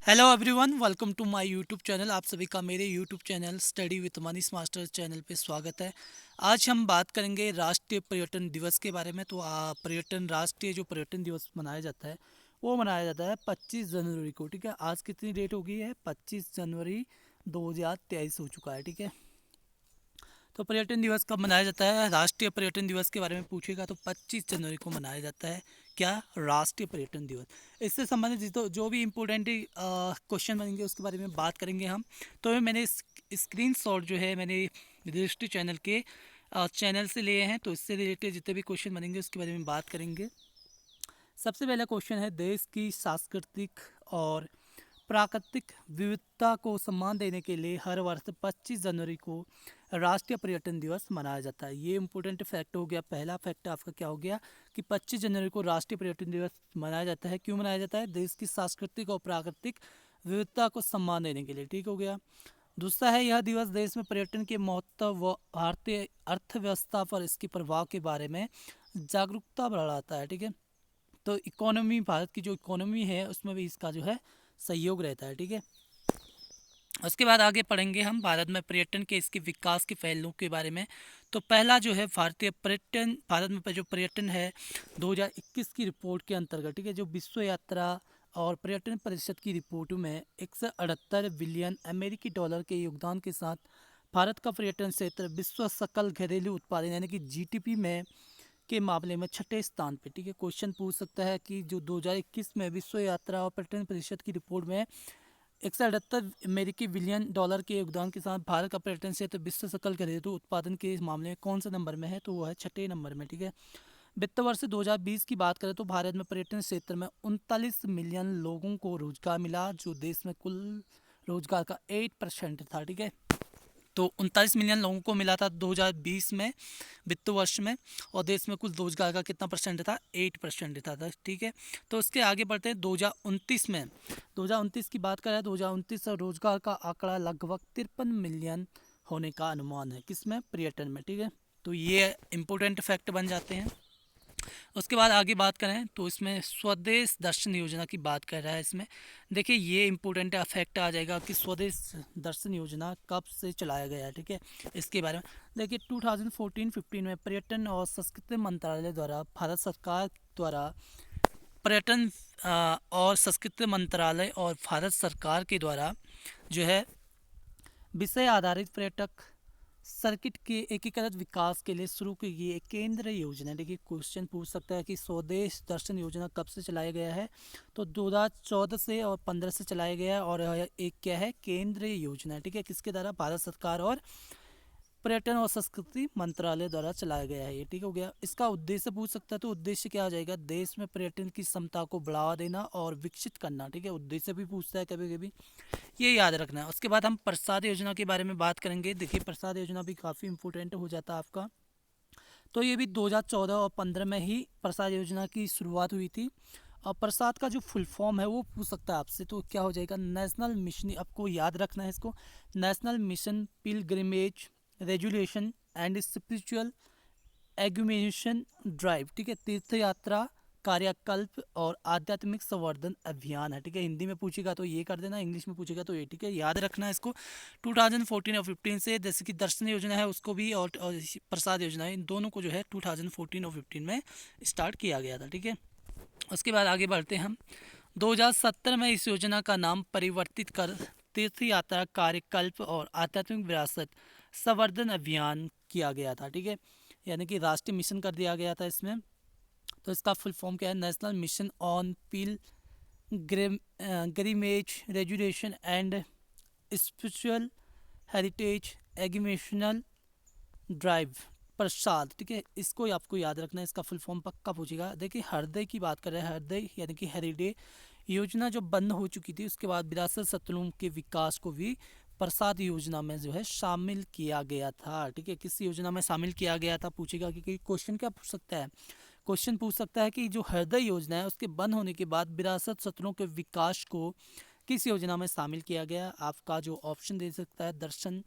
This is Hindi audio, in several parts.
Hello everyone, welcome to my YouTube channel. आप सभी का मेरे YouTube channel study with Manish master channel पे स्वागत है। आज हम बात करेंगे राष्ट्रीय पर्यटन दिवस के बारे में। तो पर्यटन राष्ट्रीय जो पर्यटन दिवस मनाया जाता है वो मनाया जाता है 25 जनवरी को। ठीक है, आज कितनी डेट हो गई है? 25 जनवरी 2023 हो चुका है। ठीक है, तो पर्यटन दिवस कब मनाया जाता है? राष्ट्रीय पर्यटन दिवस के बारे में पूछेगा तो 25 जनवरी को मनाया जाता है। क्या? राष्ट्रीय पर्यटन दिवस। इससे संबंधित जो भी इम्पोर्टेंट क्वेश्चन बनेंगे उसके बारे में बात करेंगे हम। तो मैंने स्क्रीन शॉट जो है मैंने रजिस्ट्री चैनल के चैनल से लिए हैं, तो इससे रिलेटेड जितने भी क्वेश्चन बनेंगे उसके बारे में बात करेंगे। सबसे पहला क्वेश्चन है, देश की सांस्कृतिक और प्राकृतिक विविधता को सम्मान देने के लिए हर वर्ष 25 जनवरी को राष्ट्रीय पर्यटन दिवस मनाया जाता है। ये इंपॉर्टेंट फैक्ट हो गया। पहला फैक्ट आपका क्या हो गया कि 25 जनवरी को राष्ट्रीय पर्यटन दिवस मनाया जाता है। क्यों मनाया जाता है? देश की सांस्कृतिक और प्राकृतिक विविधता को सम्मान देने के लिए। ठीक हो गया। दूसरा है, यह दिवस देश में पर्यटन के महत्व व भारतीय अर्थव्यवस्था पर इसके प्रभाव के बारे में जागरूकता बढ़ाता है। ठीक है, तो इकोनॉमी, भारत की जो इकोनॉमी है उसमें भी इसका जो है सहयोग रहता है। ठीक है, उसके बाद आगे पढ़ेंगे हम भारत में पर्यटन के इसके विकास के पहलुओं के बारे में। तो पहला जो है भारतीय पर्यटन, भारत में जो पर्यटन है 2021 की रिपोर्ट के अंतर्गत। ठीक है, जो विश्व यात्रा और पर्यटन परिषद की रिपोर्ट में 178 बिलियन अमेरिकी डॉलर के योगदान के साथ भारत का पर्यटन क्षेत्र विश्व सकल घरेलू उत्पादन यानी कि जीडीपी में के मामले में छठे स्थान पे। ठीक है, क्वेश्चन पूछ सकता है कि जो 2021 में विश्व यात्रा और पर्यटन परिषद की रिपोर्ट में 178 अमेरिकी बिलियन डॉलर के योगदान के साथ भारत का पर्यटन क्षेत्र विश्व सकल घरेलू उत्पादन के मामले में कौन सा नंबर में है? तो वो है छठे नंबर में। ठीक है, वित्त वर्ष 2020 की बात करें तो भारत में पर्यटन क्षेत्र में 39 मिलियन लोगों को रोजगार मिला, जो देश में कुल रोजगार का 8% था। ठीक है, तो 39 मिलियन लोगों को मिला था 2020 में, वित्त वर्ष में, और देश में कुल रोजगार का कितना परसेंट था? 8% था। ठीक है, तो उसके आगे बढ़ते हैं 2029 में। 2029 की बात करें, 2029 रोजगार का आंकड़ा लगभग 53 मिलियन होने का अनुमान है। किसमें? पर्यटन में। ठीक है, तो ये इंपॉर्टेंट फैक्ट बन जाते हैं। उसके बाद आगे बात करें तो इसमें स्वदेश दर्शन योजना की बात कर रहा है। इसमें देखिए ये इंपॉर्टेंट फैक्ट आ जाएगा कि स्वदेश दर्शन योजना कब से चलाया गया है। ठीक है, इसके बारे में देखिए 2014-15 में पर्यटन और संस्कृति मंत्रालय द्वारा भारत सरकार द्वारा पर्यटन और संस्कृति मंत्रालय और भारत सरकार के द्वारा जो है विषय आधारित पर्यटक सर्किट के एकीकृत विकास के लिए शुरू की गई एक केंद्र योजना। देखिए क्वेश्चन पूछ सकता है कि स्वदेश दर्शन योजना कब से चलाया गया है? तो 2014 से और 15 से चलाया गया है, और एक क्या है? केंद्रीय योजना। ठीक है, किसके द्वारा? भारत सरकार और पर्यटन और संस्कृति मंत्रालय द्वारा चलाया गया है ये। ठीक हो गया। इसका उद्देश्य पूछ सकता है, तो उद्देश्य क्या आ जाएगा? देश में पर्यटन की क्षमता को बढ़ावा देना और विकसित करना। ठीक है, उद्देश्य भी पूछता है कभी कभी, ये याद रखना है। उसके बाद हम प्रसाद योजना के बारे में बात करेंगे। देखिए प्रसाद योजना भी काफ़ी इंपॉर्टेंट हो जाता है आपका। तो ये भी 2014 और 15 में ही प्रसाद योजना की शुरुआत हुई थी। और प्रसाद का जो फुल फॉर्म है वो पूछ सकता है आपसे, तो क्या हो जाएगा? नेशनल मिशन, आपको याद रखना है इसको। National mission pilgrimage rejuvenation and spiritual augmentation drive. ठीक है, तीर्थ यात्रा कार्यकल्प और आध्यात्मिक संवर्धन अभियान है। ठीक है, हिंदी में पूछेगा तो ये कर देना, इंग्लिश में पूछेगा तो ये। ठीक है, याद रखना है इसको। 2014 और 15 से, जैसे कि दर्शन योजना है उसको भी, और प्रसाद योजना है, इन दोनों को जो है 2014 और 15 में स्टार्ट किया गया था। ठीक है, उसके बाद आगे बढ़ते हैं हम। 2017 में इस योजना का नाम परिवर्तित कर तीर्थ यात्रा कार्यकल्प और आध्यात्मिक विरासत संवर्धन अभियान किया गया था। ठीक है, यानी कि राष्ट्रीय मिशन कर दिया गया था इसमें। तो इसका फुल फॉर्म क्या है? National mission on pilgrimage rejuvenation and spiritual heritage augmentation drive PRASAD. ठीक है, इसको आपको याद रखना है, इसका फुल फॉर्म पक्का पूछेगा। देखिए हृदय की बात कर रहे हैं, हृदय यानी कि हेरिटेज योजना जो बंद हो चुकी थी, उसके बाद विरासत सतलुज के विकास को भी प्रसाद योजना में जो है शामिल किया गया था। ठीक है, किस योजना में शामिल किया गया था पूछेगा। क्योंकि क्वेश्चन क्या पूछ सकता है? क्वेश्चन पूछ सकता है कि जो हृदय योजना है उसके बंद होने के बाद विरासत सत्रों के विकास को किस योजना में शामिल किया गया? आपका जो ऑप्शन दे सकता है, दर्शन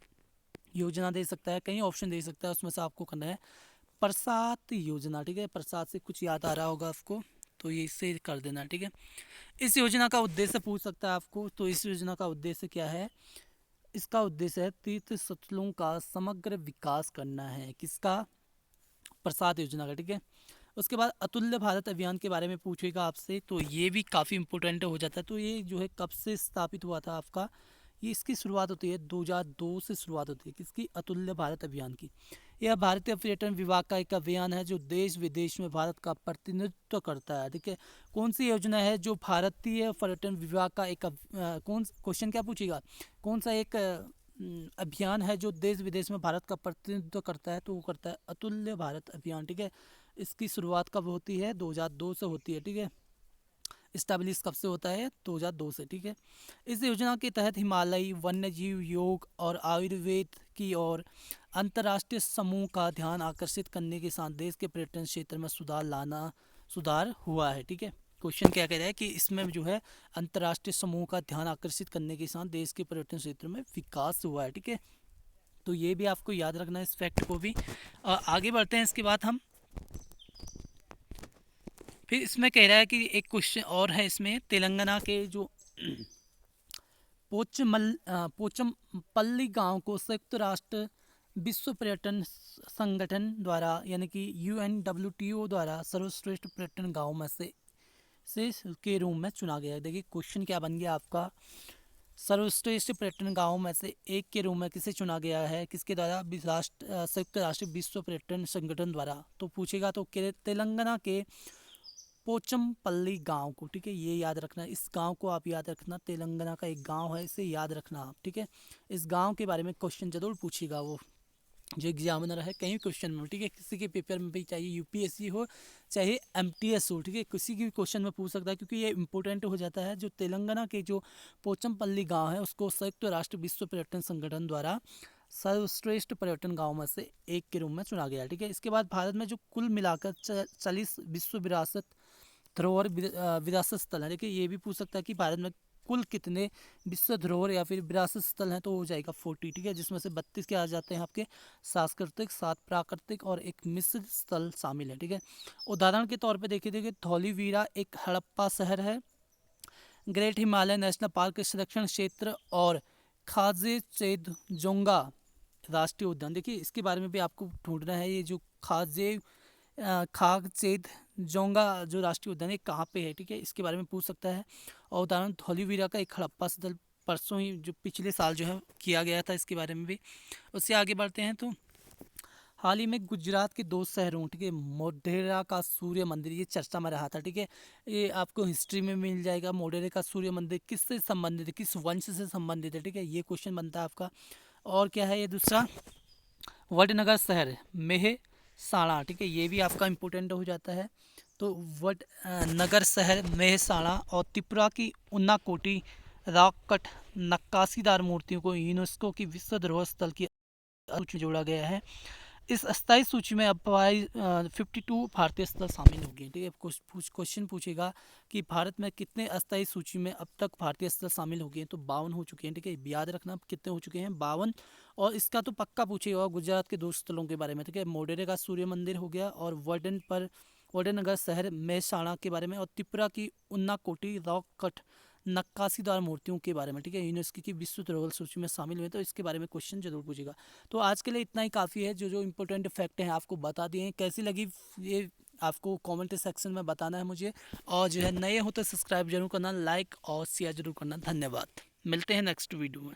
योजना दे सकता है, कई ऑप्शन दे सकता है, उसमें से आपको करना है प्रसाद योजना। ठीक है, प्रसाद से कुछ याद आ रहा होगा आपको, तो ये इससे कर देना, ठीक है। इस योजना का उद्देश्य पूछ सकता है आपको, तो इस योजना का उद्देश्य क्या है? इसका उद्देश्य है तीर्थ स्थलों का समग्र विकास करना है। किसका? प्रसाद योजना का, ठीक है। उसके बाद अतुल्य भारत अभियान के बारे में पूछेगा आपसे, तो ये भी काफ़ी इंपॉर्टेंट हो जाता है। तो ये जो है कब से स्थापित हुआ था आपका? ये इसकी शुरुआत होती है 2002 से शुरुआत होती है। किसकी? अतुल्य भारत अभियान की। यह भारतीय पर्यटन विभाग का एक अभियान है जो देश विदेश में भारत का प्रतिनिधित्व करता है, ठीक है। कौन सी योजना है जो भारतीय पर्यटन विभाग का एक कौन क्वेश्चन क्या पूछेगा? कौन सा एक अभियान है जो देश विदेश में भारत का प्रतिनिधित्व करता है? तो वो करता है अतुल्य भारत अभियान, ठीक है। इसकी शुरुआत कब होती है? 2002 से होती है, ठीक है। इस्टेब्लिश कब से होता है? 2002 से, ठीक है। इस योजना के तहत हिमालयी वन्यजीव, योग और आयुर्वेद की ओर अंतर्राष्ट्रीय समूह का ध्यान आकर्षित करने के साथ देश के पर्यटन क्षेत्र में सुधार हुआ है, ठीक है। क्वेश्चन क्या कह रहा है कि इसमें जो है अंतर्राष्ट्रीय समूह का ध्यान आकर्षित करने के साथ देश के पर्यटन क्षेत्र में विकास हुआ है, ठीक है। तो ये भी आपको याद रखना है, इस फैक्ट को भी। और आगे बढ़ते हैं, इसके बाद हम फिर इसमें कह रहा है कि एक क्वेश्चन और है इसमें, तेलंगाना के जो पोचमपल्ली गांव को संयुक्त राष्ट्र विश्व पर्यटन संगठन द्वारा यानी कि UNWTO द्वारा सर्वश्रेष्ठ पर्यटन गांव में से के रूप में चुना गया है। देखिए क्वेश्चन क्या बन गया आपका, सर्वश्रेष्ठ पर्यटन गांव में से एक के रूप में किसे चुना गया है? किसके द्वारा? संयुक्त राष्ट्र विश्व पर्यटन संगठन द्वारा। तो पूछेगा तो तेलंगाना के पोचमपल्ली गांव को, ठीक है, ये याद रखना। इस गांव को आप याद रखना, तेलंगाना का एक गांव है, इसे याद रखना आप, ठीक है। इस गांव के बारे में क्वेश्चन जरूर पूछेगा वो जो एग्जामिनर है, कहीं क्वेश्चन में, ठीक है। किसी के पेपर में भी, चाहे UPSC हो चाहे MTS हो, ठीक है, किसी की भी क्वेश्चन में पूछ सकता है, क्योंकि ये इंपॉर्टेंट हो जाता है। जो तेलंगाना के जो पोचमपल्ली गाँव है उसको संयुक्त राष्ट्र विश्व पर्यटन संगठन द्वारा सर्वश्रेष्ठ पर्यटन गाँव में से एक के रूप में चुना गया, ठीक है। इसके बाद भारत में जो कुल मिलाकर 40 विश्व विरासत धरोहर विरासत स्थल है, देखिए ये भी पूछ सकता है कि भारत में कुल कितने विश्व धरोहर या फिर विरासत स्थल हैं, तो हो जाएगा 40, ठीक है, जिसमें से 32 के आ जाते हैं आपके सांस्कृतिक, 7 प्राकृतिक और एक मिश्र स्थल शामिल है, ठीक है। उदाहरण के तौर पे देखिए धौलीवीरा एक हड़प्पा शहर है, ग्रेट हिमालय नेशनल पार्क संरक्षण क्षेत्र और खाजे चेद जोंगा राष्ट्रीय उद्यान। देखिए इसके बारे में भी आपको ढूंढना है, ये जो खागचेद जोंगा जो राष्ट्रीय उद्यान है कहाँ पे है, ठीक है, इसके बारे में पूछ सकता है। और उदाहरण धौलीवीरा का एक हड़प्पा स्थल परसों ही जो पिछले साल जो है किया गया था, इसके बारे में भी। उससे आगे बढ़ते हैं तो हाल ही में गुजरात के 2 शहरों, ठीक है, मोढेरा का सूर्य मंदिर, ये चर्चा में रहा था, ठीक है। ये आपको हिस्ट्री में मिल जाएगा। मोढेरा का सूर्य मंदिर किससे संबंधित है, किस वंश से संबंधित है, ठीक है, ये क्वेश्चन बनता है आपका। और क्या है ये दूसरा, वडनगर शहर मेहसाणा, ठीक है, ये भी आपका इम्पोर्टेंट हो जाता है। तो वडनगर शहर मेहसाणा और त्रिपुरा की उन्नाकोटी रॉक कट नक्काशीदार मूर्तियों को यूनेस्को की विश्व धरोहर स्थल की सूची में जोड़ा गया है। इस अस्थायी सूची में अब 52 भारतीय स्थल शामिल हो गए, ठीक है। क्वेश्चन पूछेगा कि भारत में कितने अस्थायी सूची में अब तक भारतीय स्थल शामिल हो गए हैं, तो 52 हो चुके हैं, ठीक है, याद रखना कितने हो चुके हैं, 52। और इसका तो पक्का पूछेगा गुजरात के 2 स्थलों के बारे में, ठीक है, मोढेरे का सूर्य मंदिर हो गया और वडनगर शहर मेहसाणा के बारे में, और त्रिपुरा की उन्नाकोटी रॉक कट नक्काशीदार मूर्तियों के बारे में, ठीक है, यूनेस्को की विश्व धरोहर सूची में शामिल हुए, तो इसके बारे में क्वेश्चन जरूर पूछेगा। तो आज के लिए इतना ही काफ़ी है, जो जो इंपॉर्टेंट फैक्ट हैं आपको बता दिए हैं। कैसी लगी ये आपको कमेंट सेक्शन में बताना है मुझे, और जो है नए हो तो सब्सक्राइब जरूर करना, लाइक और शेयर जरूर करना। धन्यवाद, मिलते हैं नेक्स्ट वीडियो में।